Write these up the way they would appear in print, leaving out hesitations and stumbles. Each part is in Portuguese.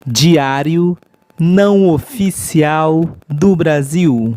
Diário não oficial do Brasil.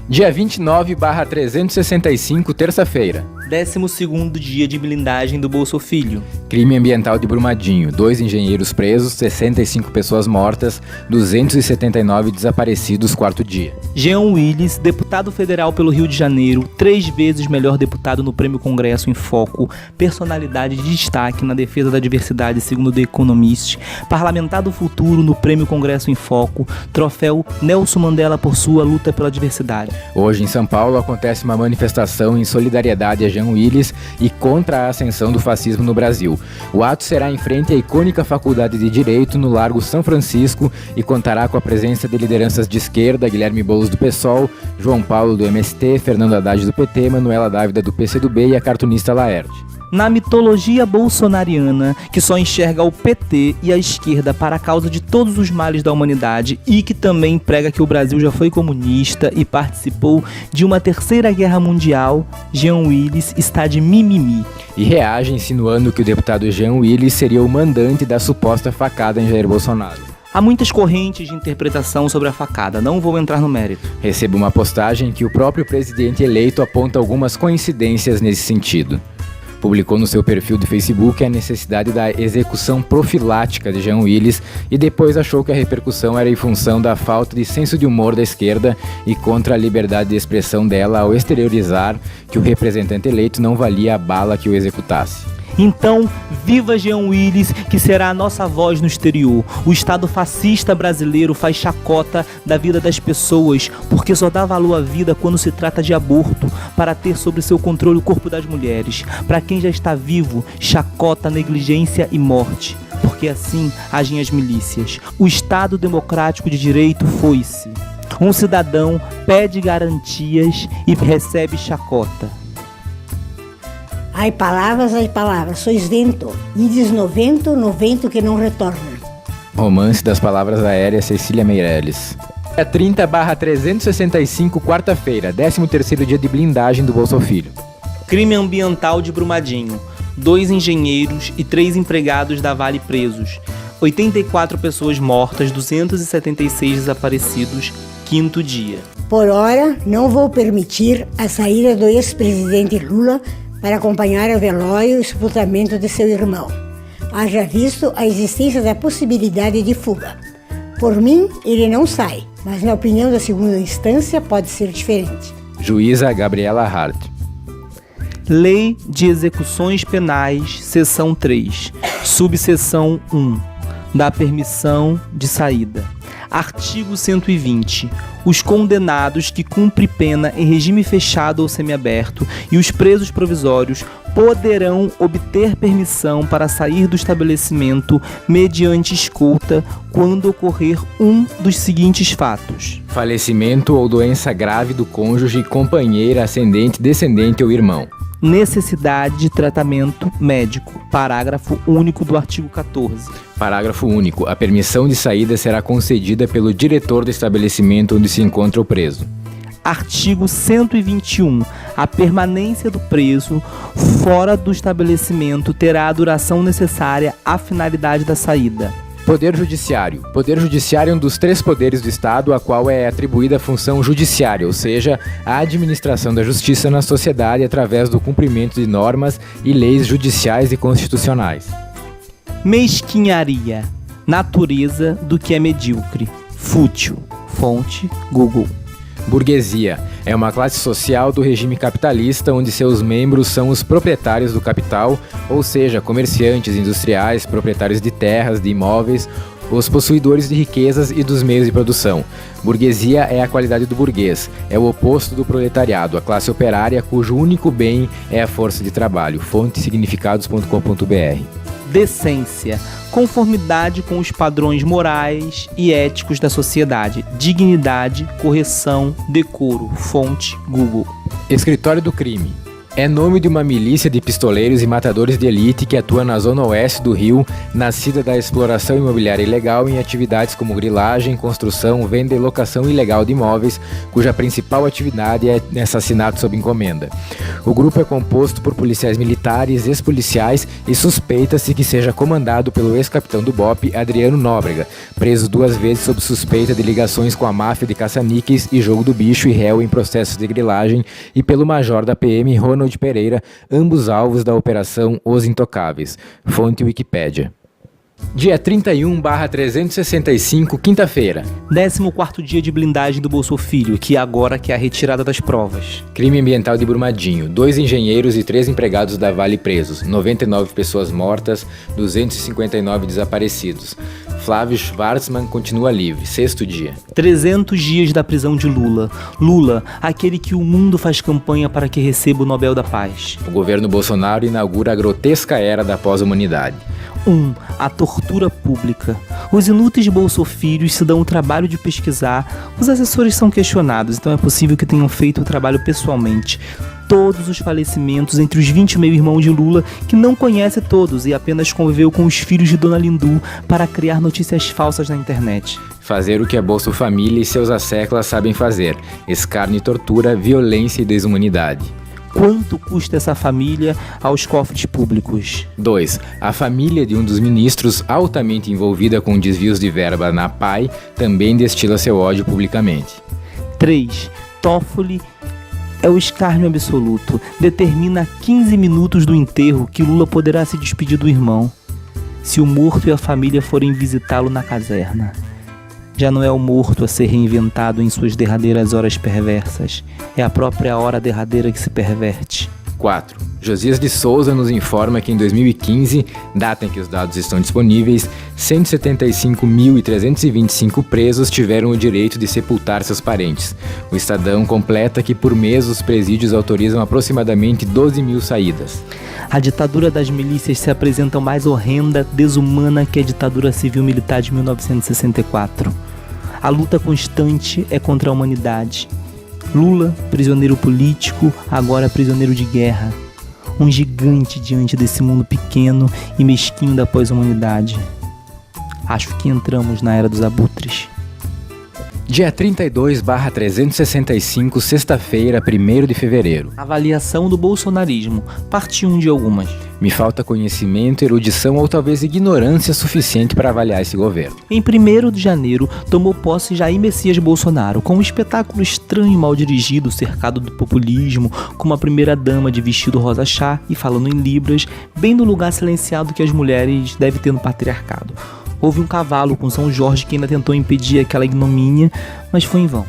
Dia 29/365, terça-feira. 12º dia de blindagem do Bolsa Filho. Crime ambiental de Brumadinho. 2 engenheiros presos, 65 pessoas mortas, 279 desaparecidos, 4º dia. Jean Willis, deputado federal pelo Rio de Janeiro, 3 vezes melhor deputado no Prêmio Congresso em Foco, personalidade de destaque na defesa da diversidade segundo The Economist, parlamentar do futuro no Prêmio Congresso em Foco, troféu Nelson Mandela por sua luta pela diversidade. Hoje em São Paulo acontece uma manifestação em solidariedade a Jean Willis e contra a ascensão do fascismo no Brasil. O ato será em frente à icônica Faculdade de Direito no Largo São Francisco e contará com a presença de lideranças de esquerda, Guilherme Boulos do PSOL, João Paulo do MST, Fernando Haddad do PT, Manuela Dávila do PCdoB e a cartunista Laerte. Na mitologia bolsonariana, que só enxerga o PT e a esquerda para a causa de todos os males da humanidade e que também prega que o Brasil já foi comunista e participou de uma terceira guerra mundial, Jean Willis está de mimimi. E reage insinuando que o deputado Jean Willis seria o mandante da suposta facada em Jair Bolsonaro. Há muitas correntes de interpretação sobre a facada, não vou entrar no mérito. Recebo uma postagem que o próprio presidente eleito aponta algumas coincidências nesse sentido. Publicou no seu perfil do Facebook a necessidade da execução profilática de Jean Willis e depois achou que a repercussão era em função da falta de senso de humor da esquerda e contra a liberdade de expressão dela ao exteriorizar que o representante eleito não valia a bala que o executasse. Então, viva Jean Willis, que será a nossa voz no exterior. O Estado fascista brasileiro faz chacota da vida das pessoas, porque só dá valor à vida quando se trata de aborto, para ter sob seu controle o corpo das mulheres. Para quem já está vivo, chacota, negligência e morte, porque assim agem as milícias. O Estado democrático de direito foi-se. Um cidadão pede garantias e recebe chacota. Ai palavras, sois vento, ides no vento que não retorna. Romance das palavras aéreas, Cecília Meirelles. Dia 30/365, quarta-feira, 13º dia de blindagem do Bolsa Filho. Crime ambiental de Brumadinho. 2 engenheiros e 3 empregados da Vale presos. 84 pessoas mortas, 276 desaparecidos, 5º dia. Por hora, não vou permitir a saída do ex-presidente Lula para acompanhar o velório e o sepultamento de seu irmão. Haja visto a existência da possibilidade de fuga. Por mim, ele não sai, mas na opinião da segunda instância pode ser diferente. Juíza Gabriela Hart. Lei de Execuções Penais, seção 3, subseção 1, da permissão de saída. Artigo 120. Os condenados que cumprem pena em regime fechado ou semiaberto e os presos provisórios poderão obter permissão para sair do estabelecimento mediante escolta quando ocorrer um dos seguintes fatos: falecimento ou doença grave do cônjuge, companheira, ascendente, descendente ou irmão. Necessidade de tratamento médico. Parágrafo único do artigo 14. Parágrafo único. A permissão de saída será concedida pelo diretor do estabelecimento onde se encontra o preso. Artigo 121. A permanência do preso fora do estabelecimento terá a duração necessária à finalidade da saída. Poder Judiciário. Poder Judiciário é um dos 3 poderes do Estado a qual é atribuída a função judiciária, ou seja, a administração da justiça na sociedade através do cumprimento de normas e leis judiciais e constitucionais. Mesquinharia. Natureza do que é medíocre. Fútil. Fonte Google. Burguesia. É uma classe social do regime capitalista onde seus membros são os proprietários do capital, ou seja, comerciantes, industriais, proprietários de terras, de imóveis, os possuidores de riquezas e dos meios de produção. Burguesia é a qualidade do burguês, é o oposto do proletariado, a classe operária cujo único bem é a força de trabalho. Fonte significados.com.br. Decência. Conformidade com os padrões morais e éticos da sociedade. Dignidade, correção, decoro. Fonte Google. Escritório do crime. É nome de uma milícia de pistoleiros e matadores de elite que atua na zona oeste do Rio, nascida da exploração imobiliária ilegal em atividades como grilagem, construção, venda e locação ilegal de imóveis, cuja principal atividade é assassinato sob encomenda. O grupo é composto por policiais militares, ex-policiais e suspeita-se que seja comandado pelo ex-capitão do BOPE, Adriano Nóbrega, preso 2 vezes sob suspeita de ligações com a máfia de caça-níqueis e jogo do bicho e réu em processos de grilagem, e pelo major da PM, Ronald Pereira, ambos alvos da Operação Os Intocáveis. Fonte Wikipédia. Dia 31/365, quinta-feira. 14º dia de blindagem do Bolso Filho, que agora quer a retirada das provas. Crime ambiental de Brumadinho. 2 engenheiros e 3 empregados da Vale presos. 99 pessoas mortas, 259 desaparecidos. Flávio Schwartzman continua livre. 6º dia. 300 dias da prisão de Lula. Lula, aquele que o mundo faz campanha para que receba o Nobel da Paz. O governo Bolsonaro inaugura a grotesca era da pós-humanidade. 1. A tortura pública. Os inúteis bolsofilhos se dão o trabalho de pesquisar, os assessores são questionados, então é possível que tenham feito o trabalho pessoalmente. Todos os falecimentos entre os 20 meio-irmãos de Lula, que não conhece todos e apenas conviveu com os filhos de Dona Lindu para criar notícias falsas na internet. Fazer o que a Bolsa Família e seus asseclas sabem fazer: escárnio e tortura, violência e desumanidade. Quanto custa essa família aos cofres públicos? 2. A família de um dos ministros, altamente envolvida com desvios de verba na PAI, também destila seu ódio publicamente. 3. Toffoli é o escárnio absoluto. Determina a 15 minutos do enterro que Lula poderá se despedir do irmão, se o morto e a família forem visitá-lo na caserna. Já não é o morto a ser reinventado em suas derradeiras horas perversas. É a própria hora derradeira que se perverte. 4. Josias de Souza nos informa que em 2015, data em que os dados estão disponíveis, 175.325 presos tiveram o direito de sepultar seus parentes. O Estadão completa que por mês os presídios autorizam aproximadamente 12.000 saídas. A ditadura das milícias se apresenta mais horrenda, desumana que a ditadura civil-militar de 1964. A luta constante é contra a humanidade. Lula, prisioneiro político, agora prisioneiro de guerra. Um gigante diante desse mundo pequeno e mesquinho da pós-humanidade. Acho que entramos na era dos abutres. Dia 32/365, sexta-feira, 1º de fevereiro. Avaliação do bolsonarismo, parte 1 de algumas. Me falta conhecimento, erudição ou talvez ignorância suficiente para avaliar esse governo. Em 1º de janeiro, tomou posse Jair Messias Bolsonaro, com um espetáculo estranho e mal dirigido, cercado do populismo, com uma primeira-dama de vestido rosa chá e falando em libras, bem no lugar silenciado que as mulheres devem ter no patriarcado. Houve um cavalo com São Jorge que ainda tentou impedir aquela ignomínia, mas foi em vão.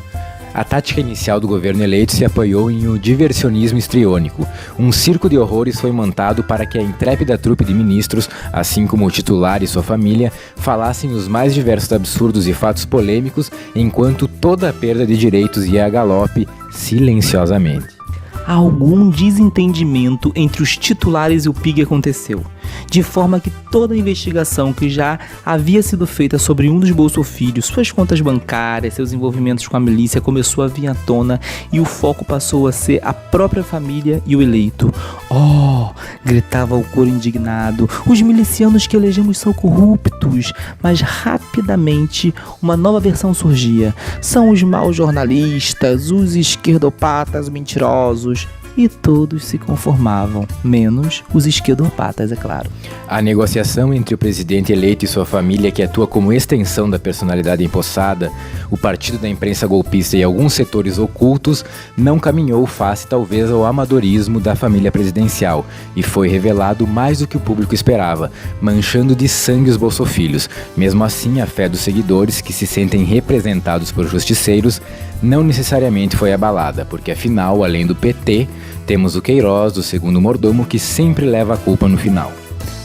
A tática inicial do governo eleito se apoiou em um diversionismo histriônico. Um circo de horrores foi montado para que a intrépida trupe de ministros, assim como o titular e sua família, falassem os mais diversos absurdos e fatos polêmicos, enquanto toda a perda de direitos ia a galope, silenciosamente. Algum desentendimento entre os titulares e o PIG aconteceu, de forma que toda a investigação que já havia sido feita sobre um dos bolsofilhos, suas contas bancárias, seus envolvimentos com a milícia, começou a vir à tona e o foco passou a ser a própria família e o eleito. Oh! Gritava o coro indignado. Os milicianos que elegemos são corruptos. Mas rapidamente uma nova versão surgia. São os maus jornalistas, os esquerdopatas mentirosos. E todos se conformavam, menos os esquerdopatas, é claro. A negociação entre o presidente eleito e sua família, que atua como extensão da personalidade empossada, o partido da imprensa golpista e alguns setores ocultos, não caminhou face talvez ao amadorismo da família presidencial, e foi revelado mais do que o público esperava, manchando de sangue os bolsofilhos. Mesmo assim, a fé dos seguidores, que se sentem representados por justiceiros, não necessariamente foi abalada, porque afinal, além do PT, temos o Queiroz, do segundo mordomo, que sempre leva a culpa no final.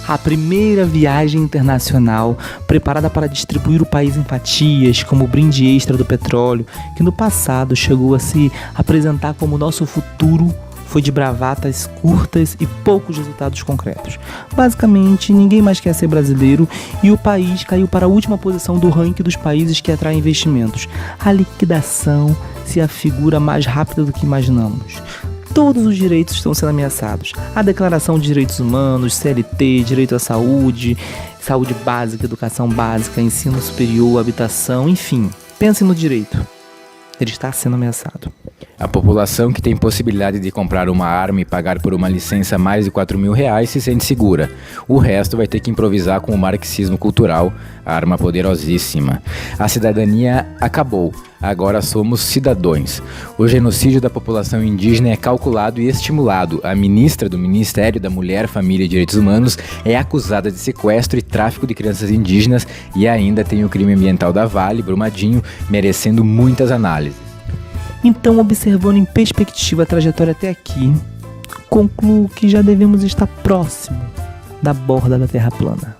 A primeira viagem internacional preparada para distribuir o país em fatias, como o brinde extra do petróleo, que no passado chegou a se apresentar como nosso futuro, foi de bravatas curtas e poucos resultados concretos. Basicamente, ninguém mais quer ser brasileiro e o país caiu para a última posição do ranking dos países que atraem investimentos. A liquidação se afigura mais rápida do que imaginamos. todos os direitos estão sendo ameaçados. A Declaração de Direitos Humanos, CLT, direito à saúde, saúde básica, educação básica, ensino superior, habitação, enfim. Pensem no direito. Ele está sendo ameaçado. A população que tem possibilidade de comprar uma arma e pagar por uma licença mais de R$4.000 se sente segura. O resto vai ter que improvisar com o marxismo cultural, a arma poderosíssima. A cidadania acabou. Agora somos cidadãos. O genocídio da população indígena é calculado e estimulado. A ministra do Ministério da Mulher, Família e Direitos Humanos é acusada de sequestro e tráfico de crianças indígenas e ainda tem o crime ambiental da Vale, Brumadinho, merecendo muitas análises. Então, observando em perspectiva a trajetória até aqui, concluo que já devemos estar próximo da borda da Terra plana.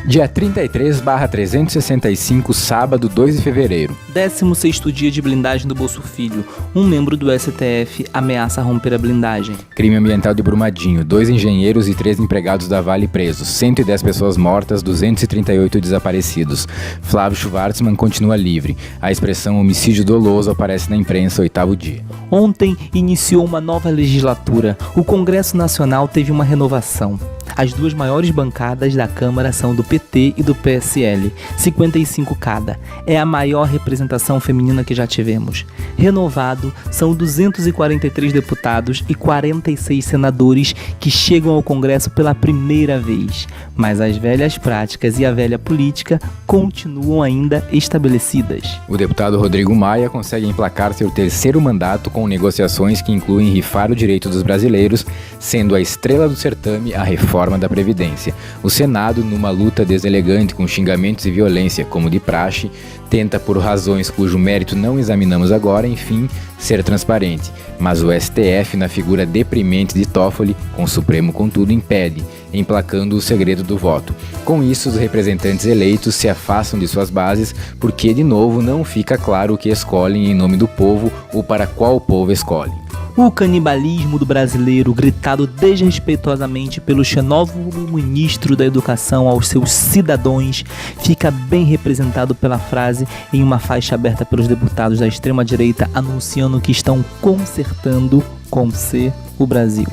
Dia 33/365, sábado, 2 de fevereiro. 16º dia de blindagem do Bolso Filho. Um membro do STF ameaça romper a blindagem. Crime ambiental de Brumadinho. 2 engenheiros e 3 empregados da Vale presos. 110 pessoas mortas, 238 desaparecidos. Flávio Schwartzman continua livre. A expressão homicídio doloso aparece na imprensa 8º dia. Ontem iniciou uma nova legislatura. O Congresso Nacional teve uma renovação. As duas maiores bancadas da Câmara são do PT e do PSL, 55 cada. É a maior representação feminina que já tivemos. Renovado, são 243 deputados e 46 senadores que chegam ao Congresso pela primeira vez. Mas as velhas práticas e a velha política continuam ainda estabelecidas. O deputado Rodrigo Maia consegue emplacar seu terceiro mandato com negociações que incluem rifar o direito dos brasileiros, sendo a estrela do certame a reforma da Previdência. O Senado, numa luta deselegante com xingamentos e violência, como de praxe, tenta, por razões cujo mérito não examinamos agora, enfim, ser transparente. Mas o STF, na figura deprimente de Toffoli, com o Supremo contudo, impede, emplacando o segredo do voto. Com isso, os representantes eleitos se afastam de suas bases, porque, de novo, não fica claro o que escolhem em nome do povo ou para qual povo escolhem. O canibalismo do brasileiro, gritado desrespeitosamente pelo xenófobo ministro da Educação aos seus cidadãos, fica bem representado pela frase em uma faixa aberta pelos deputados da extrema-direita anunciando que estão consertando com C o Brasil.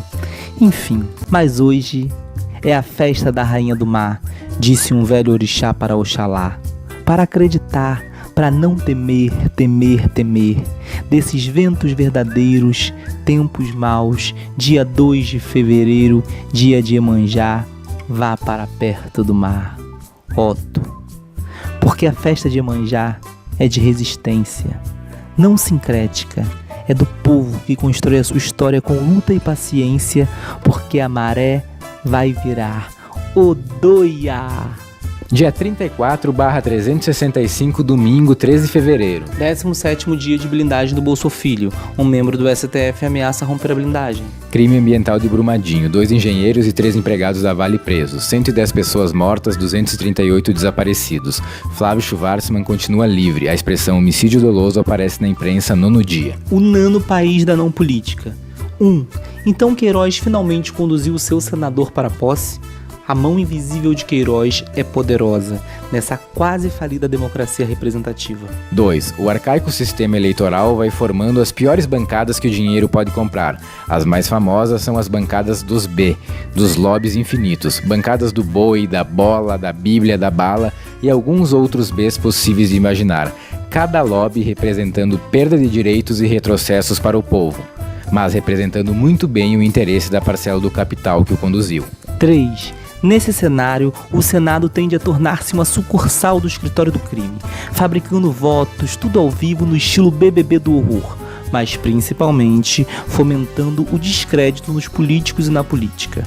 Enfim, mas hoje é a festa da Rainha do Mar, disse um velho orixá para Oxalá, para acreditar, para não temer, temer, temer, desses ventos verdadeiros, tempos maus, dia 2 de fevereiro, dia de Iemanjá, vá para perto do mar. Otto. Porque a festa de Iemanjá é de resistência, não sincrética, é do povo que constrói a sua história com luta e paciência, porque a maré vai virar. Odoia! Dia 34/365, domingo, 13 de fevereiro. 17º dia de blindagem do Bolso Filho. Um membro do STF ameaça romper a blindagem. Crime ambiental de Brumadinho. 2 engenheiros e 3 empregados da Vale presos. 110 pessoas mortas, 238 desaparecidos. Flávio Schwartzman continua livre. A expressão homicídio doloso aparece na imprensa 9º dia. O nano país da não política. 1. Então Queiroz finalmente conduziu o seu senador para a posse? A mão invisível de Queiroz é poderosa nessa quase falida democracia representativa. 2. O arcaico sistema eleitoral vai formando as piores bancadas que o dinheiro pode comprar. As mais famosas são as bancadas dos B, dos lobbies infinitos, bancadas do boi, da bola, da bíblia, da bala e alguns outros Bs possíveis de imaginar. Cada lobby representando perda de direitos e retrocessos para o povo, mas representando muito bem o interesse da parcela do capital que o conduziu. 3. Nesse cenário, o Senado tende a tornar-se uma sucursal do escritório do crime, fabricando votos, tudo ao vivo no estilo BBB do horror, mas principalmente fomentando o descrédito nos políticos e na política.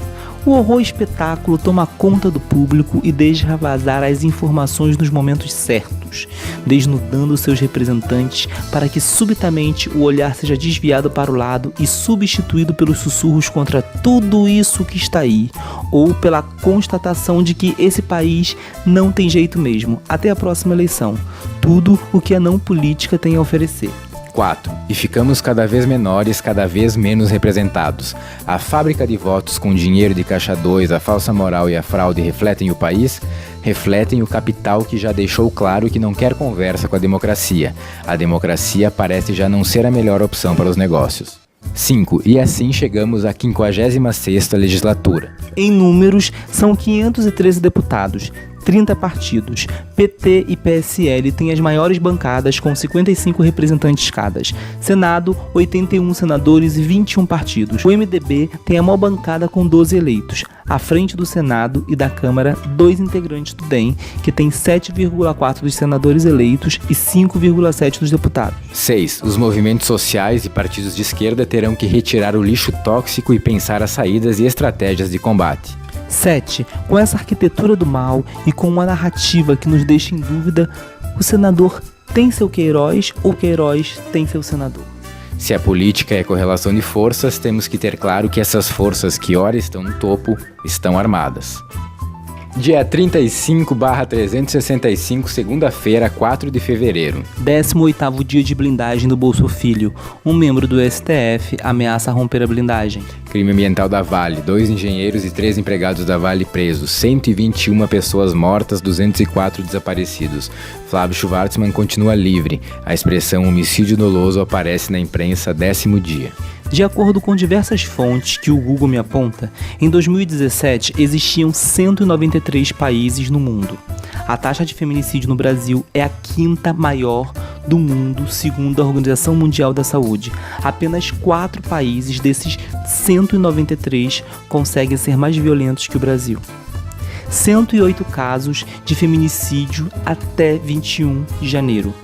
O horror espetáculo toma conta do público e deixa vazar as informações nos momentos certos, desnudando seus representantes para que subitamente o olhar seja desviado para o lado e substituído pelos sussurros contra tudo isso que está aí, ou pela constatação de que esse país não tem jeito mesmo, até a próxima eleição. Tudo o que a não política tem a oferecer. 4. E ficamos cada vez menores, cada vez menos representados. A fábrica de votos com dinheiro de caixa 2, a falsa moral e a fraude refletem o país? Refletem o capital que já deixou claro que não quer conversa com a democracia. A democracia parece já não ser a melhor opção para os negócios. 5. E assim chegamos à 56ª legislatura. Em números, são 513 deputados, 30 partidos. PT e PSL têm as maiores bancadas com 55 representantes cada. Senado, 81 senadores e 21 partidos. O MDB tem a maior bancada com 12 eleitos. À frente do Senado e da Câmara, 2 integrantes do DEM, que tem 7,4 dos senadores eleitos e 5,7 dos deputados. 6. Os movimentos sociais e partidos de esquerda terão que retirar o lixo tóxico e pensar as saídas e estratégias de combate. 7. Com essa arquitetura do mal e com uma narrativa que nos deixa em dúvida, o senador tem seu Queiroz ou Queiroz tem seu senador? Se a política é correlação de forças, temos que ter claro que essas forças que ora estão no topo, estão armadas. Dia 35/365, segunda-feira, 4 de fevereiro. 18º dia de blindagem do Bolsa Filho. Um membro do STF ameaça romper a blindagem. Crime ambiental da Vale. 2 engenheiros e 3 empregados da Vale presos. 121 pessoas mortas, 204 desaparecidos. Flávio Schwartzman continua livre. A expressão homicídio doloso aparece na imprensa 10º dia. De acordo com diversas fontes que o Google me aponta, em 2017 existiam 193 países no mundo. A taxa de feminicídio no Brasil é a 5ª maior do mundo, segundo a Organização Mundial da Saúde. Apenas 4 países desses 193 conseguem ser mais violentos que o Brasil. 108 casos de feminicídio até 21 de janeiro.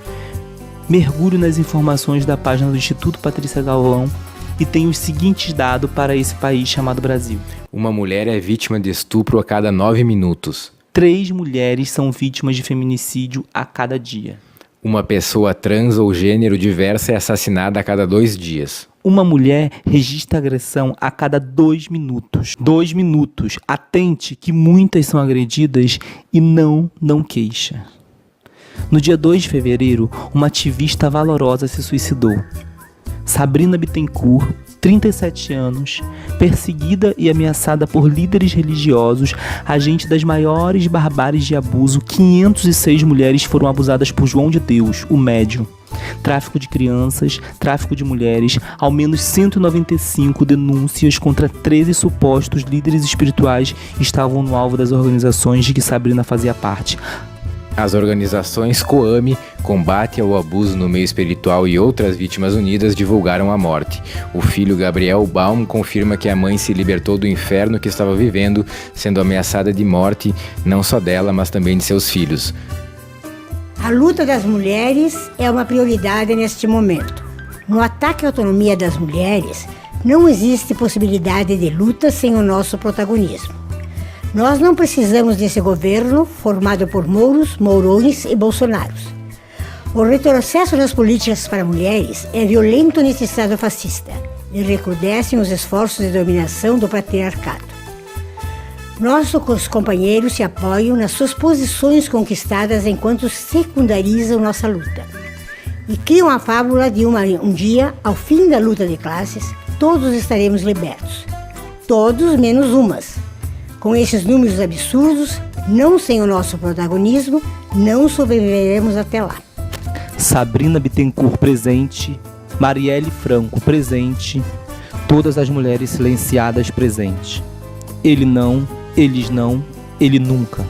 Mergulho nas informações da página do Instituto Patrícia Galvão e tem os seguintes dados para esse país chamado Brasil. Uma mulher é vítima de estupro a cada 9 minutos. 3 mulheres são vítimas de feminicídio a cada dia. Uma pessoa trans ou gênero diversa é assassinada a cada 2 dias. Uma mulher registra agressão a cada 2 minutos. 2 minutos. Atente que muitas são agredidas e não queixa. No dia 2 de fevereiro, uma ativista valorosa se suicidou. Sabrina Bittencourt, 37 anos, perseguida e ameaçada por líderes religiosos, agente das maiores barbáries de abuso, 506 mulheres foram abusadas por João de Deus, o médium. Tráfico de crianças, tráfico de mulheres, ao menos 195 denúncias contra 13 supostos líderes espirituais estavam no alvo das organizações de que Sabrina fazia parte. As organizações Coame, Combate ao Abuso no Meio Espiritual e outras Vítimas Unidas divulgaram a morte. O filho Gabriel Baum confirma que a mãe se libertou do inferno que estava vivendo, sendo ameaçada de morte não só dela, mas também de seus filhos. A luta das mulheres é uma prioridade neste momento. No ataque à autonomia das mulheres, não existe possibilidade de luta sem o nosso protagonismo. Nós não precisamos desse governo formado por Mouros, Mourões e Bolsonaros. O retrocesso das políticas para mulheres é violento nesse Estado fascista e recrudescem os esforços de dominação do patriarcado. Nossos companheiros se apoiam nas suas posições conquistadas enquanto secundarizam nossa luta e criam a fábula de um dia, ao fim da luta de classes, todos estaremos libertos. Todos menos umas. Com esses números absurdos, não sem o nosso protagonismo, não sobreviveremos até lá. Sabrina Bittencourt presente, Marielle Franco presente, todas as mulheres silenciadas presente. Ele não, eles não, ele nunca.